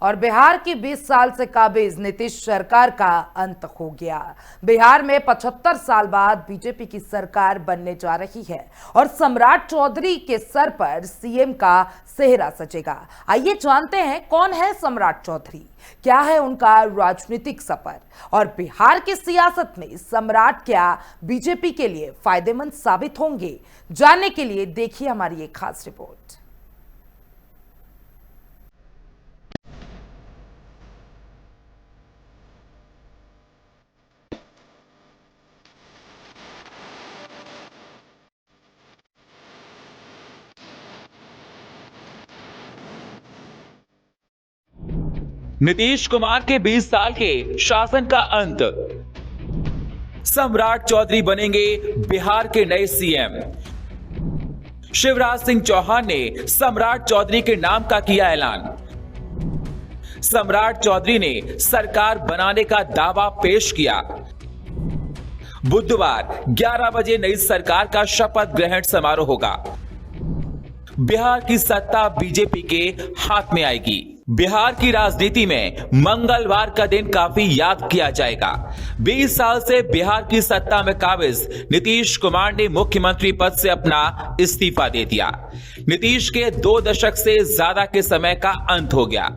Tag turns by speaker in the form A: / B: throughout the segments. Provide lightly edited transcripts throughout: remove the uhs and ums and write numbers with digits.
A: और बिहार की 20 साल से काबिज नीतीश सरकार का अंत हो गया। बिहार में 75 साल बाद बीजेपी की सरकार बनने जा रही है और सम्राट चौधरी के सर पर सीएम का सेहरा सजेगा। आइए जानते हैं कौन है सम्राट चौधरी, क्या है उनका राजनीतिक सफर और बिहार की सियासत में सम्राट क्या बीजेपी के लिए फायदेमंद साबित होंगे। जानने के लिए देखिए हमारी एक खास रिपोर्ट।
B: नीतीश कुमार के 20 साल के शासन का अंत। सम्राट चौधरी बनेंगे बिहार के नए सीएम। शिवराज सिंह चौहान ने सम्राट चौधरी के नाम का किया ऐलान। सम्राट चौधरी ने सरकार बनाने का दावा पेश किया। बुधवार 11 बजे नई सरकार का शपथ ग्रहण समारोह होगा। बिहार की सत्ता बीजेपी के हाथ में आएगी। बिहार की राजनीति में मंगलवार का दिन काफी याद किया जाएगा। 20 साल से बिहार की सत्ता में काबिज नीतीश कुमार ने मुख्यमंत्री पद से अपना इस्तीफा दे दिया। नीतीश के 2 दशक से ज्यादा के समय का अंत हो गया।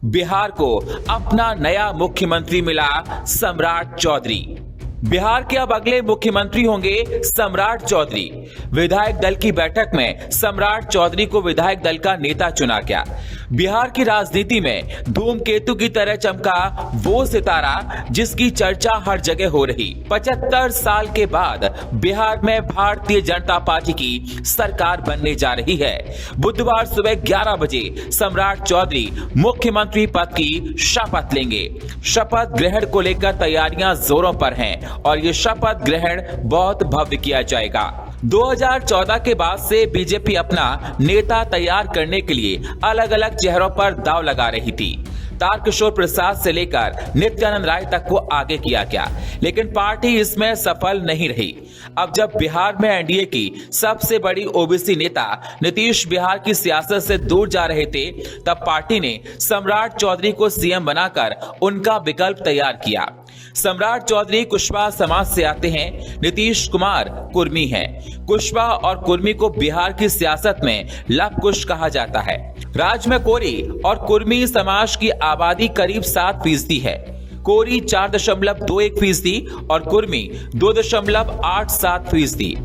B: बिहार को अपना नया मुख्यमंत्री मिला, सम्राट चौधरी। बिहार के अब अगले मुख्यमंत्री होंगे सम्राट चौधरी। विधायक दल की बैठक में सम्राट चौधरी को विधायक दल का नेता चुना गया। बिहार की राजनीति में धूमकेतु की तरह चमका वो सितारा जिसकी चर्चा हर जगह हो रही। 75 साल के बाद बिहार में भारतीय जनता पार्टी की सरकार बनने जा रही है। बुधवार सुबह 11 बजे सम्राट चौधरी मुख्यमंत्री पद की शपथ लेंगे। शपथ ग्रहण को लेकर तैयारियां जोरों पर हैं और ये शपथ ग्रहण बहुत भव्य किया जाएगा। 2014 के बाद से बीजेपी अपना नेता तैयार करने के लिए अलग अलग चेहरों पर दांव लगा रही थी। तारकिशोर प्रसाद से लेकर नित्यानंद राय तक को आगे किया गया, लेकिन पार्टी इसमें सफल नहीं रही। अब जब बिहार में एनडीए की सबसे बड़ी ओबीसी नेता नीतीश बिहार की सियासत से दूर जा रहे थे, तब पार्टी ने सम्राट चौधरी को सीएम बनाकर उनका विकल्प तैयार किया। सम्राट चौधरी कुशवाहा समाज से आते हैं। नीतीश कुमार कुर्मी हैं। कुशवाहा और कुर्मी को बिहार की सियासत में लव कुश कहा जाता है। राज्य में कोरी और कुर्मी समाज की आबादी करीब 7% है। कोरी 4.21% और कुर्मी 2.87%।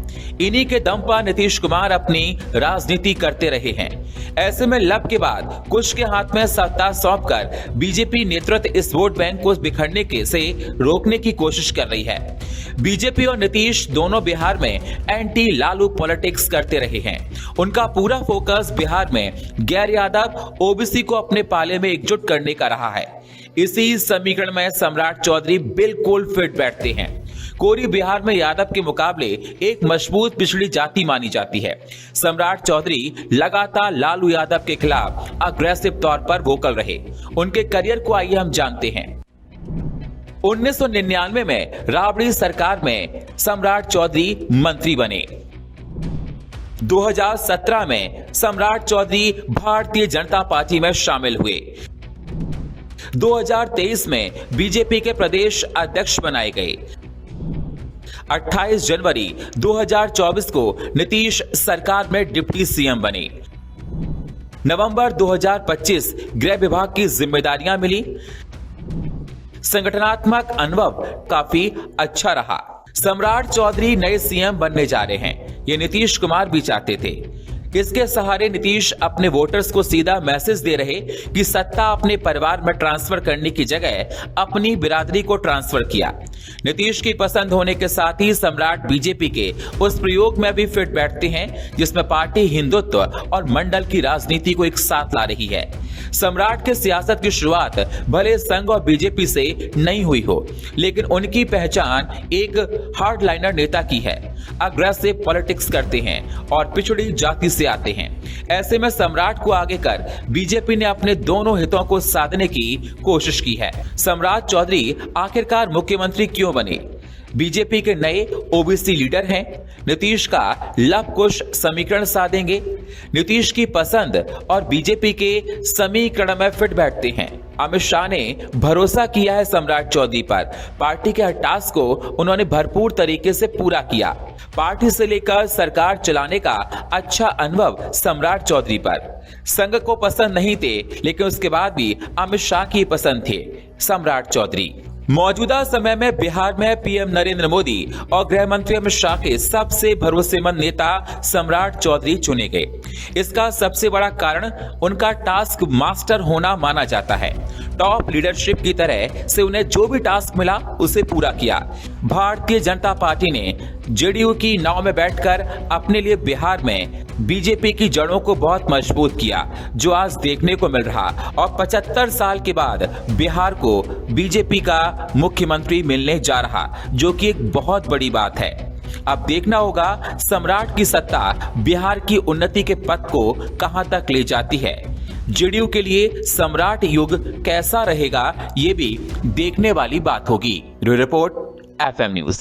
B: इन्हीं के दम पर नीतीश कुमार अपनी राजनीति करते रहे हैं। ऐसे में लब के बाद कुछ के हाथ में सत्ता सौंपकर बीजेपी नेतृत्व इस वोट बैंक को बिखरने के से रोकने की कोशिश कर रही है। बीजेपी और नीतीश दोनों बिहार में एंटी लालू पॉलिटिक्स करते रहे हैं। उनका पूरा फोकस बिहार में गैर यादव ओबीसी को अपने पाले में एकजुट करने का रहा है। इसी समीकरण में सम्राट चौधरी बिल्कुल फिट बैठते हैं। कोरी बिहार में यादव के मुकाबले एक मजबूत पिछड़ी जाति मानी जाती है। सम्राट चौधरी लगातार लालू यादव के खिलाफ अग्रेसिव तौर पर वोकल रहे। उनके करियर को आइए हम जानते हैं। 1999 में राबड़ी सरकार में सम्राट चौधरी मंत्री बने। 2017 में सम्राट चौधरी भारतीय जनता पार्टी में शामिल हुए। 2023 में बीजेपी के प्रदेश अध्यक्ष बनाए गए। 28 जनवरी 2024 को नीतीश सरकार में डिप्टी सीएम बने। नवंबर 2025 गृह विभाग की जिम्मेदारियां मिली। संगठनात्मक अनुभव काफी अच्छा रहा। सम्राट चौधरी नए सीएम बनने जा रहे हैं, ये नीतीश कुमार भी चाहते थे। इसके सहारे नीतीश अपने वोटर्स को सीधा मैसेज दे रहे कि सत्ता अपने परिवार में ट्रांसफर करने की जगह अपनी बिरादरी को ट्रांसफर किया। नीतीश की पसंद होने के साथ ही सम्राट बीजेपी के उस प्रयोग में भी फिट बैठते हैं जिसमें पार्टी हिंदुत्व और मंडल की राजनीति को एक साथ ला रही है। सम्राट के सियासत की शुरुआत भले संघ और बीजेपी से नहीं हुई हो, लेकिन उनकी पहचान एक हार्डलाइनर नेता की है। अग्रेसिव पॉलिटिक्स करते हैं और पिछड़ी जाति से आते हैं। ऐसे में सम्राट को आगे कर बीजेपी ने अपने दोनों हितों को साधने की कोशिश की है। सम्राट चौधरी आखिरकार मुख्यमंत्री क्यों बने? बीजेपी के नए ओबीसी लीडर हैं। नीतीश का लव कुश समीकरण साधेंगे। नीतीश की पसंद और बीजेपी के समीकरण में फिट बैठते हैं। अमित शाह ने भरोसा किया है सम्राट चौधरी पर। पार्टी के हर टास्क को उन्होंने भरपूर तरीके से पूरा किया। पार्टी से लेकर सरकार चलाने का अच्छा अनुभव सम्राट चौधरी पर। संघ को पसंद नहीं थे, लेकिन उसके बाद भी अमित शाह की पसंद थे सम्राट चौधरी। मौजूदा समय में बिहार में पीएम नरेंद्र मोदी और गृह मंत्री अमित शाह के सबसे भरोसेमंद नेता सम्राट चौधरी चुने गए। इसका सबसे बड़ा कारण उनका टास्क मास्टर होना माना जाता है। टॉप लीडरशिप की तरह से उन्हें जो भी टास्क मिला उसे पूरा किया। भारतीय जनता पार्टी ने जेडीयू की नाव में बैठकर अपने लिए बिहार में बीजेपी की जड़ों को बहुत मजबूत किया, जो आज देखने को मिल रहा। और 75 साल के बाद बिहार को बीजेपी का मुख्यमंत्री मिलने जा रहा, जो कि एक बहुत बड़ी बात है। अब देखना होगा सम्राट की सत्ता बिहार की उन्नति के पथ को कहां तक ले जाती है। जेडीयू के लिए सम्राट युग कैसा रहेगा, ये भी देखने वाली बात होगी। Report FM news.